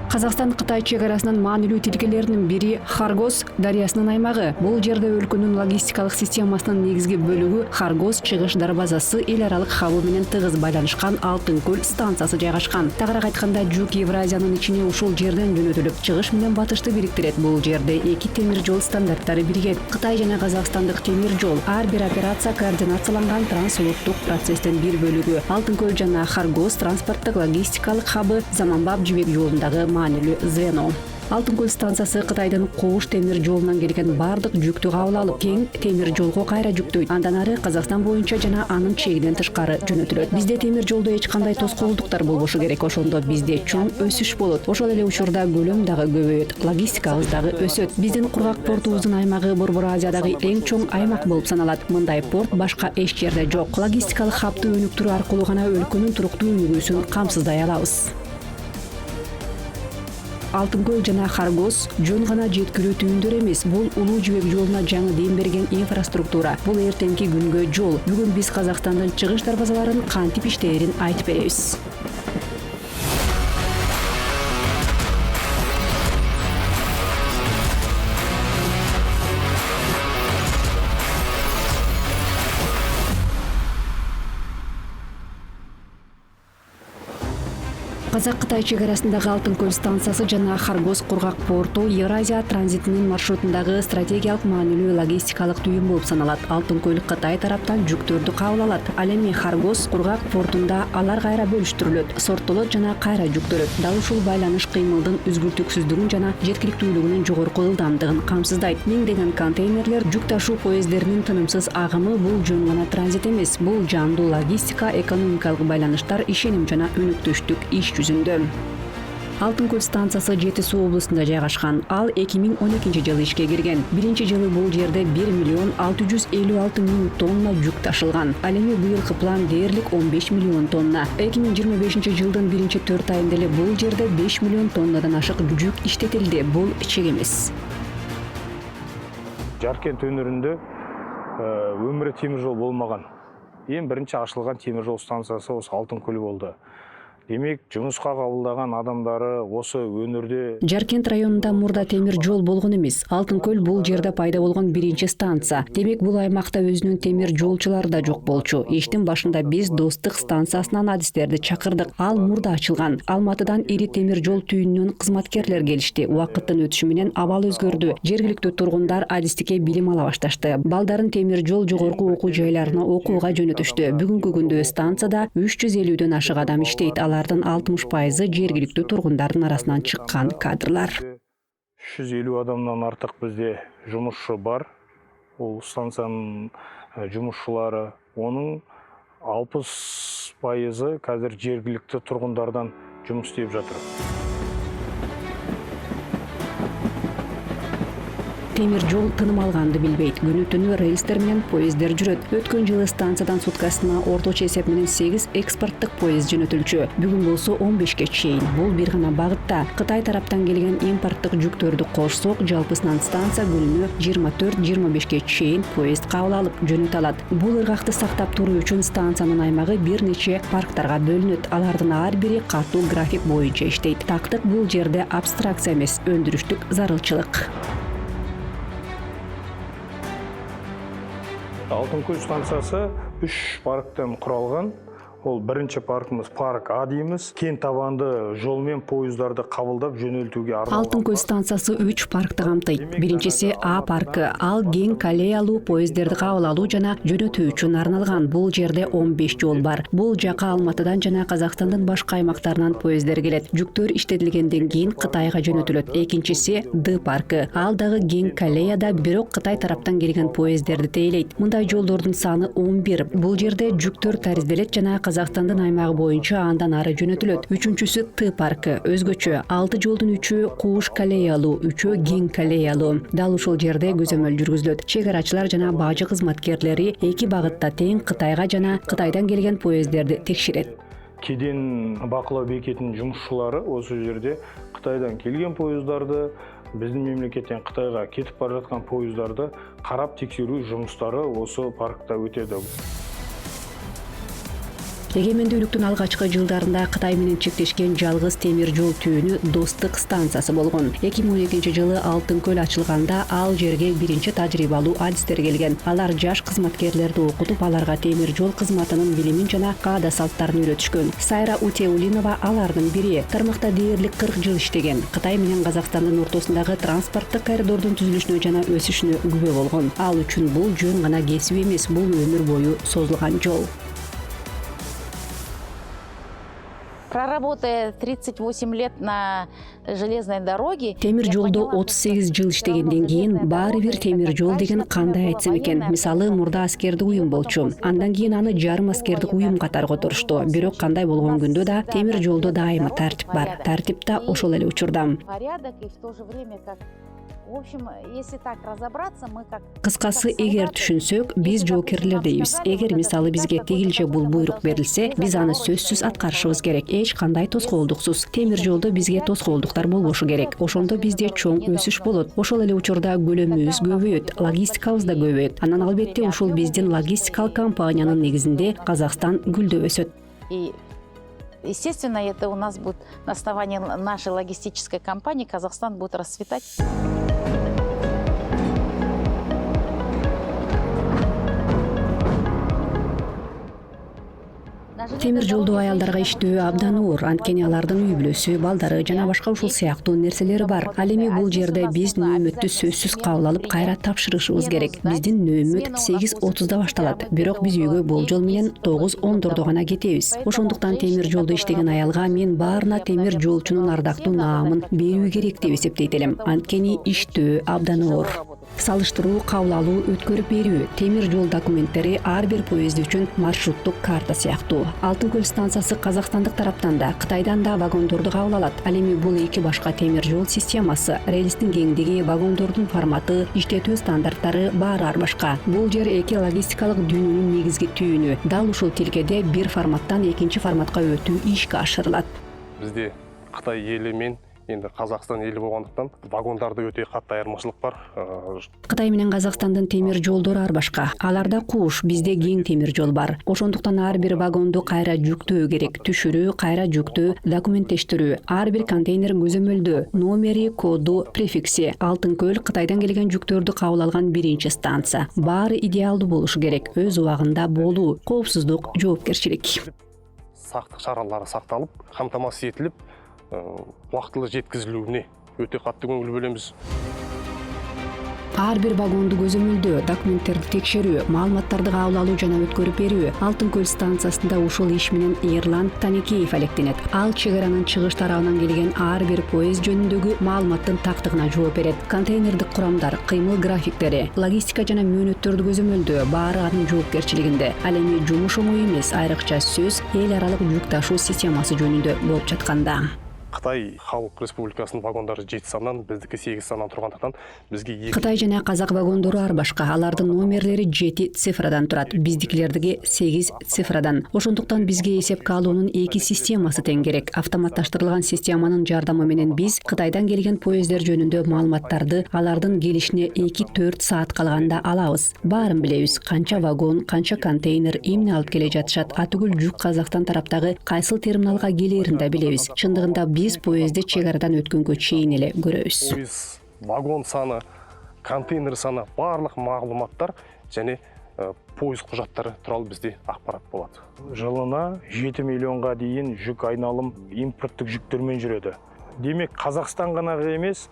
Казакстан-Кытай чегарасынын маанилүү тилкелеринин бири Харгос дарыясынын аймагы. Бул жерде өлкөнүн логистикалык системасынын негизги бөлүгү Харгос чыгыш дарбазасы эл аралык хабы менен тыгыз байланышкан Алтын көл станциясы жайгашкан. Тагыраак айтканда, жүк Евразиянын ичине ушул жерден жөнөтүлүп, чыгыш менен батышты бириктирет. Бул жерде эки темир жол стандарттары биригет. Кытай жана Казакстандык темир жол ар бир операция координацияланган трансулуттук процесстин бир бөлүгү. Алтын көл жана Харгос транспорттук логистикалык хабы Заманбап жибек жолундагы маанилүү звено. Алтын көл станциясы Кытайдын Коош темир жолунан келген бардык жүктү кабыл алып, кең темир жолго кайра жүктөйт. Андан ары Казакстан боюнча жана анын чегинен тышкары жөнөтүлөт. Бизде темир жолдо эч кандай тоскоолдуктар болбошу керек. Ошондо бизде чоң өсүш болот. Ошол эле учурда көлөм дагы көбөйөт, логистикабыз дагы өсөт. Биздин кургак портубуздун аймагы Борбор Азиядагы эң чоң аймак болуп саналат. Мындай порт башка эч жерде жок. Логистикалык хабты өнүктүрүү аркылуу гана өлкөнүн туруктуу өнүгүүсүн камсыздай алабыз. Алтын көл жана Харгос жөн гана жеткилүү түйүндөр эмес, бул улуу жибек жолуна жаңы дем берген инфраструктура. Бул эртеңки күнгө жол. Бүгүн биз Казакстандын чыгыш дарбазаларын кантип иштээрин айтып беребиз. Казак-Кытай чегарасындагы Алтын көл станциясы жана Харгос кургак порту Евразия транзитинин маршрутундагы стратегиялык маанилүү логистикалык түйүн болуп саналат. Алтын көл Кытай тараптан жүктөрдү кабыл алат. Ал эми Харгос кургак портунда алар кайра бөлүштүрүлөт, сорттолот жана кайра жүктөлөт. Дал ушул байланыш кыймылдын үзгүлтүксүздүгүн жана жеткиликтүүлүгүнүн жогорку ылдамдыгын камсыздайт. Миңдеген контейнерлер, жүк ташуу поезддеринин тынымсыз агымы бул жөн гана транзит эмес, бул жандуу логистика, экономикалык байланыштар, ишеним жана өнүктүштүк иш жүзүндө. Алтын көл станциясы Жети Суу облусунда жайгашкан. Ал 2012 жылы ишке кирген. Биринчи жылы бул жерде 1.656.000 тонна жүк ташылган. Ал эми быйылкы план дээрлик 15 миллион тонна. 2025 жылдын биринчи 4 айында эле бул жерде 5 миллион тоннадан ашык жүк иштетилди. Бул чек эмес. Жаркент өңүрүндө өмүрү темир жол болмаган. Эң биринчи ачылган темир жол станциясы осы Алтын көл болду. Демек, жумушка кабылдаган адамдары осы өңүрдө. Жаркент районунда мурда темир жол болгон эмес. Алтын көл бул жерде пайда болгон биринчи станция. Демек, бул аймакта өзүнүн темир жолчулары да жок болчу. Иштин башында биз Достук станциясынан адистерди чакырдык. Ал мурда ачылган. Алматыдан ири темир жол түйүнүнөн кызматкерлер келишти. Убакыттын өтүшү менен абал өзгөрдү. Жергиликтүү тургундар адистикке билим ала башташты. Балдарын темир жол жогорку окуу жайларына окууга жөнөтүштү. Бүгүнкү күндө станцияда 350дөн ашык адам иштейт. Алардын 60% жергиликтүү тургундардын арасынан чыккан кадрлар. 350 адамдан артык бизде жумушчу бар. Ол станциянын жумушчулары. Онун 60% қазір жергиликтүү тургундардан жумуш істеп жатыр. Темир жол тыным алганды билбейт. Күнү-түнү рельстер менен поезддер жүрөт. Өткөн жылы станциядан суткасына орточо эсеп менен 8 экспорттук поезд жөнөтүлчү. Бүгүн болсо 15ке чейин. Бул бир гана багытта. Кытай тараптан келген импорттук жүктөрдү кошсок, жалпысынан станция күнүнө 24-25ке чейин поезд кабыл алып жөнөтө алат. Бул ыргакты сактап туруу үчүн станциянын аймагы бир нече парктарга бөлүнөт. Алардын ар бири катуу график боюнча иштейт. Тактык бул жерде абстракция эмес, өндүрүштүк зарылчылык. Алтын көл станциясы 3 парктан куралган. Ол биринчи паркымыз парк А деймиз. Кен табанды жол менен поезддарды кабылдап жөнөлтүүгө арналган. Алтын көл станциясы 3 паркты камтыйт. Биринчиси А паркы. Ал кең колеялуу поезддерди кабыл алуу жана жөнөтүү үчүн арналган. Бул жерде 15 жол бар. Бул жака Алматыдан жана Казакстандын башка аймактарынан поезддер келет. Жүктөр иштетилгенден кийин Кытайга жөнөтүлөт. Экинчиси Д паркы. Ал дагы кең колеяда, бирок Кытай тараптан келген поезддерди тейлейт. Мындай жолдордун саны 11. Бул жерде жүктөр таризделет жана Казакстандын аймагы боюнча андан ары жөнөтүлөт. Үчүнчүсү Т паркы. Өзгөчө 6 жолдун 3-ü кууш колеялуу, 3-ü кең колеялуу. Дал ушул жерде көзөмөл жүргүзүлөт. Чегарачылар жана бажы кызматкерлери эки багытта тең Кытайга жана Кытайдан келген поезддерди текшерет. Кеден бакылоо бекетинин жумушчулары осы жерде Кытайдан келген поезддарды, биздин мемлекеттен Кытайга кетип бара жаткан поезддарды карап текшерүү жумуштары осы паркта өтөдү. Эгемендүүлүктүн алгачкы жылдарында Кытай менен чектешкен жалгыз темир жол түйүнү Достук станциясы болгон. 2012 жылы Алтын көл ачылганда ал жерге биринчи тажрыйбалуу адистер келген. Алар жаш кызматкерлерди окутуп, аларга темир жол кызматынын билимин жана каада салттарын үйрөтүшкөн. Сайра Утеулинова алардын бири. Тармакта дээрлик 40 жыл иштеген. Кытай менен Казакстандын ортосундагы транспорттук коридордун түзүлүшүнө жана өсүшүнө күбө болгон. Ал үчүн бул жөн гана кесип эмес, бул өмүр бою созулган жол. Проработая 38 лет на железной дороге. Темир жолдо 38 жыл иштегенден кийин баары бир темир жол деген кандай айтсам экен. Мисалы, мурда аскердик уюм болчу. Андан кийин аны жарым аскердик уюм катары которушту. Бирок кандай болгон күндө да темир жолдо дайыма тартип бар. Тартип да ошол эле учурда. Порядок и в то же время как. В общем, если так разобраться, мы как. Кыскасы, эгер түшүнсөк, биз жоокерлер дейбиз. Эгер мисалы бизге тигилче бул буйрук берилсе, биз аны сөзсүз аткарышыбыз керек. Эч кандай тоскоолдуксуз. Темир жолдо бизге тоскоолдуктар болбошу керек. Ошондо бизде чоң өсүш болот. Ошол эле учурда көлөмүбүз көбөйөт, логистикабыз да көбөйөт. Анан албетте ушул биздин логистикалык компаниянын негизинде Казакстан гүлдөп өсөт. И естественно, это у нас будет на основании нашей логистической компании Казахстан будет расцветать. Темир жолдо аялдарга иштөө абдан оор. Анткени алардын үй бүлөсү, балдары жана башка ушул сыяктуу нерселери бар. Ал эми бул жерде биз нөөмөттү сөзсүз кабыл алып кайра тапшырышыбыз керек. Биздин нөөмөт 8:30да башталат. Бирок биз үйгө болжол менен 9:14 гана кетебиз. Ошондуктан темир жолдо иштеген аялга мен баарына темир жолчунун ардактуу наамын берүү керек деп эсептейт элем. Анткени иштөө абдан оор. Салыштыруу, кабыл алуу, өткөрүп берүү. Темир жол документтери ар бир поезд үчүн маршруттук карта сыяктуу. Алтын көл станциясы казакстандык тараптан да, Кытайдан да вагондорду кабыл алат. Ал эми бул эки башка темир жол системасы, рельстин кеңдиги, вагондордун форматы, иштетүү стандарттары баары ар башка. Бул жер эки логистикалык дүйнөнүн негизги түйүнү. Дал ушул тилкеде бир форматтан экинчи форматка өтүү ишке ашырылат. Бизде Кытай эли мен енді Қазақстан елі болғандықтан вагондарды өте қатты айырмашылық бар. Кытай менен Казакстандын темир жолдору ар башка. Аларда куш, бизде кең темир жол бар. Ошондуктан ар бир вагонду кайра жүктөө керек. Түшүрүү, кайра жүктөө, документтештирүү. Ар бир контейнер көзөмөлдөө, номери, коду, префикси. Алтын көл Кытайдан келген жүктөрдү кабыл алган биринчи станция. Баары идеалдуу болушу керек. Өз убагында болуу, коопсуздук, жоопкерчилик. Сактык чаралары сакталып, камтамасыз этилип, уақытылы жеткізілуіне өте қатты көңіл бөлеміз. Ар бир вагонду көзөмөлдөө, документтерди текшерүү, маалыматтарды кабыл алуу жана өткөрүп берүү. Алтын көл станциясында ушул иш менен Эрлан Таникеев алектенет. Ал чек аранын чыгыш тарабынан келген ар бир поезд жөнүндөгү маалыматтын тактыгына жооп берет. Контейнердик курамдар, кыймыл графиктери, логистика жана мөөнөттөрдү көзөмөлдөө баары анын жоопкерчилигинде. Ал эми жумуш оңой эмес, айрыкча сөз эл аралык жүк ташуу системасы жөнүндө болуп жатканда. Қытай Халық Республикасының вагондары 7 саннан, біздікі 8 саннан тұрғандықтан бізге Кытай жана Казак вагондору ар башка. Алардын номерлери 7 цифрадан турат, биздикилердиги 8 цифрадан. Ошондуктан бизге эсепке алуунун эки системасы тең керек. Автоматташтырылган системанын жардамы менен биз Кытайдан келген поездер жөнүндө маалыматтарды алардын келишине 2-4 саат калганда алабыз. Баарын билебиз, канча вагон, канча контейнер, эмне алып келе жатышат, атүгүл жүк Казакстан тараптагы кайсыл терминалга келерин да билебиз. Чындыгында биз поездди чек арадан өткөнгө чейин эле көрөбүз. Поезд, вагон саны, контейнер саны, барлық маалыматтар және поезд құжаттары туралы бізде ақпарат болады. Жылына 7 миллионға дейін жүк айналым импорттық жүктермен жүреді. Демек, Қазақстан ғана емес,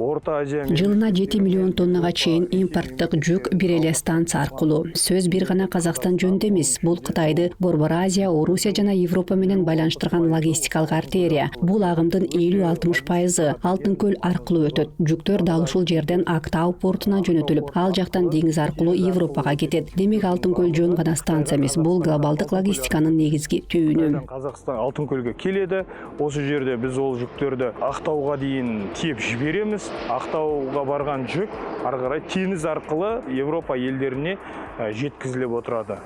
Орта Азия жылына 7 миллион тоннага чейин импорттук жүк бир эле станция аркылуу. Сөз бир гана Казакстан жөнүндө эмес. Бул Кытайды Борбор Азия, Орусия жана Европа менен байланыштырган логистикалык артерия. Бул агымдын 50-60% Алтын көл аркылуу өтөт. Жүктөр дал ушул жерден Актау портуна жөнөтүлүп, ал жактан деңиз аркылуу Европага кетет. Демек Алтын көл жөн гана станция эмес, бул глобалдык логистиканын негизги түйүнү. Казакстан Алтын көлгө келеді. Осы жерде біз ол жүктерді Актауга дейін тиеп жибереміз. Ақтауға барған жүк ары қарай теңіз арқылы Европа елдеріне жеткізіліп отырады.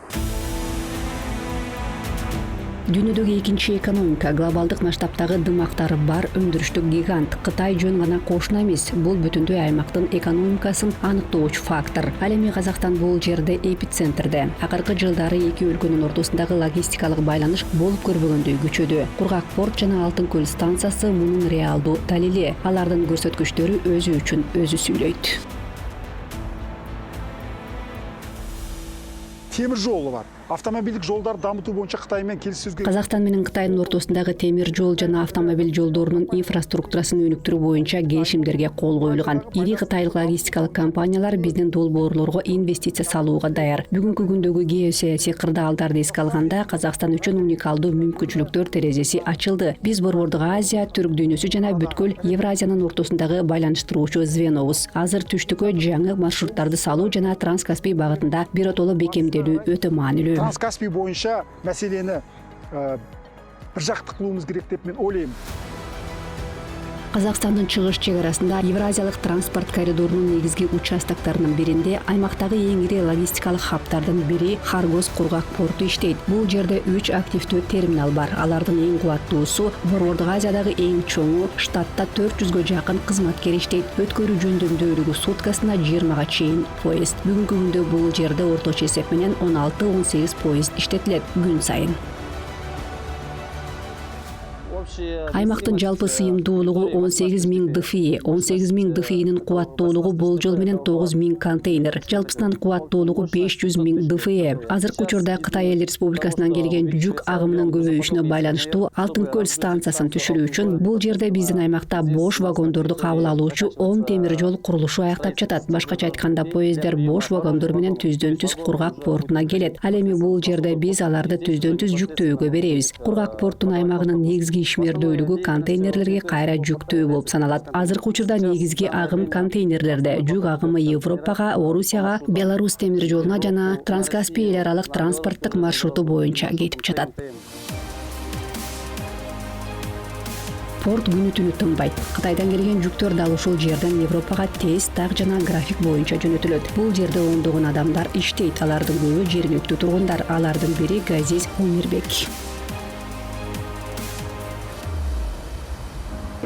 Дүйнөдөгү экинчи экономика, глобалдык масштабтагы дымактары бар өндүрүштүк гигант Кытай жөн гана кошуна эмес, бул бүтүндөй аймактын экономикасын аныктоочу фактор. Ал эми Казакстан бул жерде эпицентрде. Акыркы жылдары эки өлкөнүн ортосундагы логистикалык байланыш болуп көрбөгөндөй күчөдү. Кургак порт жана Алтын көл станциясы мунун реалдуу далили. Алардын көрсөткүчтөрү өзү үчүн өзү сүйлөйт. Темир жолу бар. Автомобилдик жолдарды дамытуу боюнча Кытай менен келиссөзгө Казакстан менен Кытайдын ортосундагы темир жол жана автомобиль жолдорунун инфраструктурасын өнүктүрүү боюнча келишимдерге кол коюлган. Ири кытайлык логистикалык компаниялар биздин долбоорлорго инвестиция салууга даяр. Бүгүнкү күндөгү геосаясий кырдаалдарды эске алганда Казакстан үчүн уникалдуу мүмкүнчүлүктөр терезеси ачылды. Биз Борбордук Азия, Түрк дүйнөсү жана бүткүл Евразиянын ортосундагы байланыштыруучу звенобуз. Азыр түштүккө жаңы маршруттарды салуу жана Транскаспий багытында биротоло бекемделүү өтө маанилүү. Транскаспий боюнча маселени бир жакты кылуубуз керек деп мен ойлойм. Казакстандын чыгыш чек арасында Евразиялык транспорт коридорунун негизги участоктарынын биринде аймактагы эң ири логистикалык хабтардын бири Харгос кургак порту иштейт. Бул жерде 3 активдүү терминал бар. Алардын эң кубаттуусу Борбордук Азиядагы эң чоңу, штатта 400гө жакын кызматкер иштейт. Өткөрүү жөндөмдүүлүгү суткасына 20га чейин поезд. Бүгүнкү күндө бул жерде орточо эсеп менен 16-18 поезд иштетилет күн сайын. Аймактын жалпы сыйымдуулугу 18.000 ДФИ. 18.000 ДФИнин кубаттуулугу болжол менен 9.000 контейнер. Жалпысынан кубаттуулугу 500.000 ДФИ. Азыркы учурда Кытай Эл Республикасынан келген жүк агымынын көбөйүшүнө байланыштуу Алтын көл станциясын түшүрүү үчүн бул жерде биздин аймакта бош вагондорду кабыл алуучу 10 темир жол курулушу аяктап жатат. Башкача айтканда поезддер бош вагондор менен түздөн түз Кургак портуна келет. Ал эми бул жерде биз аларды түздөн түз жүктөөгө беребиз. Кургак порттун аймагынын негизги ишмердүүлүгү контейнерлерге кайра жүктөө болуп саналат. Азыркы учурда негизги агым контейнерлерде. Жүк агымы Европага, Орусияга, Беларусь темир жолуна жана Транскаспий эл аралык транспорттук маршруту боюнча кетип жатат. Порт күнү түнү тынбайт. Кытайдан келген жүктөр дал ушул жерден Европага тез, так жана график боюнча жөнөтүлөт. Бул жерде ондогон адамдар иштейт. Алардын көбү жергиликтүү тургундар. Алардын бири Газиз Умирбек.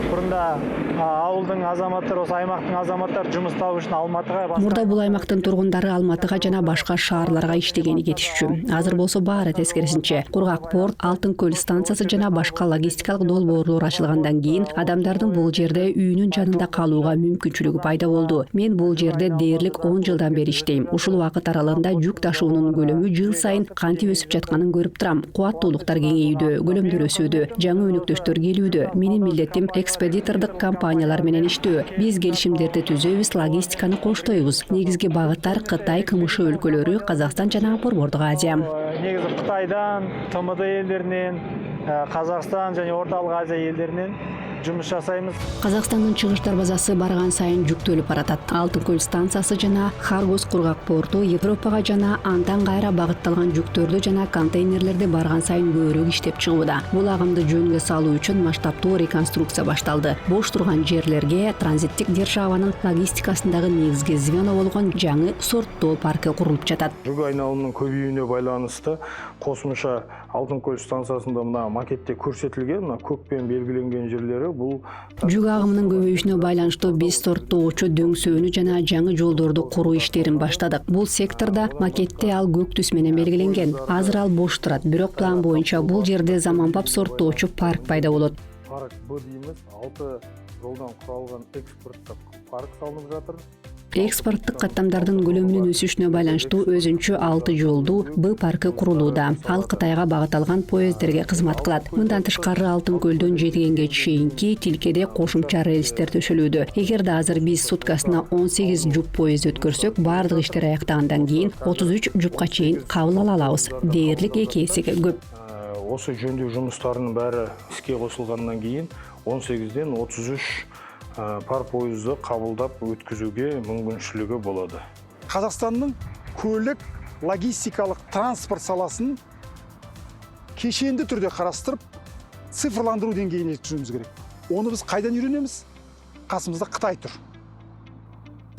Мурда ауылдың азаматтары, осы аймақтың азаматтары жұмыс табуу үчүн Алматыга, Мурда бул аймактын тургундары Алматыга жана башка шаарларга иштегени кетишчү. Азыр болсо баары тескерисинче. Кургак порт, Алтын көл станциясы жана башка логистикалык долбоорлор ачылгандан кийин адамдардын бул жерде үйүнүн жанында калууга мүмкүнчүлүгү пайда болду. Мен бул жерде дээрлик 10 жылдан бери иштейм. Ушул убакыт аралыгында жүк ташуунун көлөмү жыл сайын кантип өсүп жатканын көрүп турам. Кубаттуулуктар кеңейүүдө, көлөмдөр өсүүдө, жаңы өнөктөштөр келүүдө. Менин милдетим экспедитордук компаниялар менен иштөө. Биз келишимдерди түзөбүз, логистиканы коштойбуз. Негизги багыттар Кытай, КМШ өлкөлөрү, Казакстан жана Борбордук Азия. Негизи Кытайдан, ТМД элдеринен, Казакстан және Орталык Азия элдеринен жұмыс жасаймыз. Казакстандын чыгыш дарбазасы барган сайын жүктөлүп баратат. Алтын көл станциясы жана Харгос кургак порту Европага жана андан кайра багытталган жүктөрдү жана контейнерлерди барган сайын көбүрөөк иштеп чыгууда. Бул агымды жөнгө салуу үчүн масштабтуу реконструкция башталды. Бош турган жерлерге транзиттик державанын логистикасындагы негизги звено болгон жаңы сорттоо паркы курулуп жатат. Жүк айналымынын көбөйүүнө байланыштуу косумча Алтын көл станциясында мына макетте көрсөтүлгөн, мына көкпен белгиленген жерлери бул жүк агымынын көбөйүшүнө байланыштуу биз сорттоочу дөңсөөнү жана жаңы жолдорду куруу иштерин баштадык. Бул секторда макетте ал көк түс менен белгиленген. Азыр ал бош турат, бирок план боюнча бул жерде заманбап сорттоочу парк пайда болот. Парк Б деймиз, 6 жолдан куралган экспорттук парк салынып жатыр. Экспорттук каттамдардын көлөмүнүн өсүшүнө байланыштуу өзүнчө 6 жолдуу Б паркы курулууда. Ал Кытайга багыт алган поезддерге кызмат кылат. Мындан тышкары Алтын көлдөн Жетигенге чейинки тилкеде кошумча рельстер төшөлүүдө. Эгерде азыр биз суткасына 18 жүк поезд өткөрсөк, баардык иштер аяктагандан кийин 33 жүкка чейин кабыл ала алабыз. Дээрлик 2 эсеге көп. Осы жөндөө жумуштарынын баары иске кошулгандан кийин 18ден 33 пар поезды кабылдап өткүзүүгө мүмкүнчүлүгү болот. Казакстандын көлүк логистикалык транспорт саласын кешенди түрдө карастырып, цифрландыруу деңгейине жеткизүүбүз керек. Оны биз кайдан үйрөнөбүз? Касымызда Кытай тур.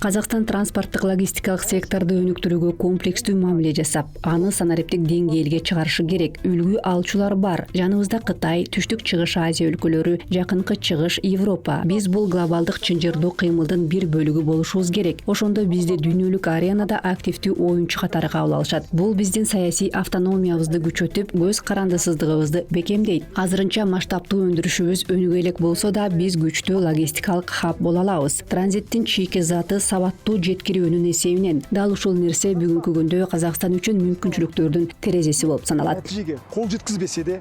Казакстан транспорттук логистикалык секторду өнүктүрүүгө комплекстүү мамиле жасап, аны санариптик деңгээлге чыгарышы керек. Үлгү алчулар бар. Жаныбызда Кытай, Түштүк Чыгыш Азия өлкөлөрү, Жакынкы Чыгыш, Европа. Биз бул глобалдык чынжырдуу кыймылдын бир бөлүгү болушубуз керек. Ошондо бизди дүйнөлүк аренада активдүү оюнчу катары кабыл алышат. Бул биздин саясий автономиябызды күчөтүп, көз карандысыздыгыбызды бекемдейт. Азырынча масштабтуу өндүрүшүбүз өнүгө элек болсо да, биз күчтүү логистикалык хаб боло алабыз. Транзиттин чийки заты сабаттуу жеткирүүнүн эсебинен. Дал ушул нерсе бүгүнкү күндө Казакстан үчүн мүмкүнчүлүктөрдүн терезеси болуп саналат. Нәтижеге кол жеткизбесе де,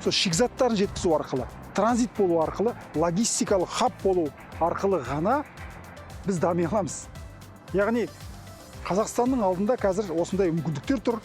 сол шикзаттарын жеткизүү аркылы, транзит болуу аркылы, логистикалык хаб болуу аркылы гана биз дами аламыз. Яғни Казакстандын алдында қазір осындай мүмкүндүктөр тур.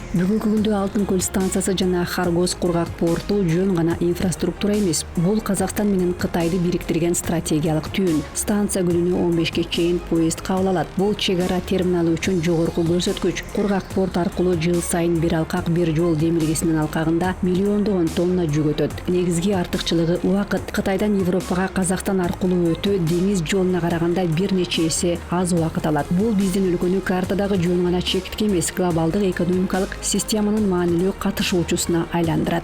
Бүгүнкү күндө Алтын көл станциясы жана Харгоз кургак порту жөн гана инфраструктура эмес. Бул Казакстан менен Кытайды бириктирген стратегиялык түйүн. Станция күнүнө 15ке чейин поезд кабыл алат. Бул чек ара терминалы үчүн жогорку көрсөткүч. Кургак порт аркылуу жыл сайын бир алкак бир жол демилгесинин алкагында миллиондогон тонна жүк өтөт. Негизги артыкчылыгы убакыт. Кытайдан Европага Казакстан аркылуу өтүү деңиз жолуна караганда бир нече эсе аз убакыт алат. Бул биздин өлкөнү картадагы жөн гана чектик эмес, глобалдык экономикалык системанын маанилүү катышуучусуна айландырат.